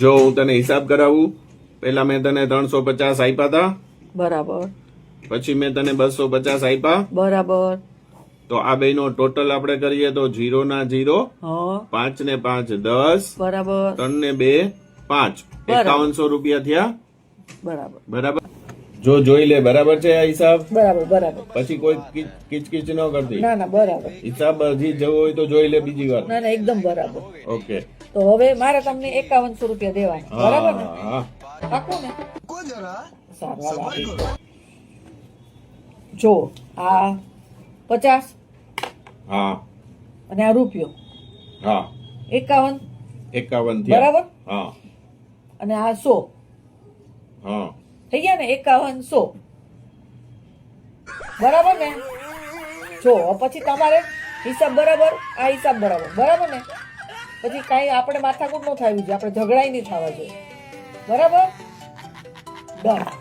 જો હું તને હિસાબ કરાવું, પેલા મેં તને 350 આપ્યા હતા, બરાબર પછી મેં તને 250 આપ્યા, બરાબર તો આ બેનો ટોટલ આપણે કરીએ તો 0 ના 0, હા 5 ને 5 10, બરાબર 3 ને 2 5, 5100 રૂપિયા થયા. બરાબર બરાબર, જો જોઈ લે બરાબર છે આ હિસાબ. બરાબર બરાબર પછી કોઈ કિચકિચ ન કરતી. ના ના બરાબર હિસાબ હજી જવો હોય તો જોઈ લે બીજી વાર. ના ના એકદમ બરાબર. ઓકે, તો હવે મારે તમને 5100 રૂપિયા દેવાના, બરાબર ને? હા પાકું ને? સારું, હાલો આપી દો. જો આ 50 હા અને આ રૂપિયો હા 51, 51 થયા. બરાબર. હા અને આ 100 હા થઈ ગયા ને, 5100 બરાબર ને? જો પછી તમારે હિસાબ બરાબર, આ હિસાબ બરાબર, બરાબર ને? પછી કાંઈ આપણે માથાકૂટ ન થવી જોઈએ, આપણે ઝઘડાઈ નહીં થવા જોઈએ, બરાબર? ડન.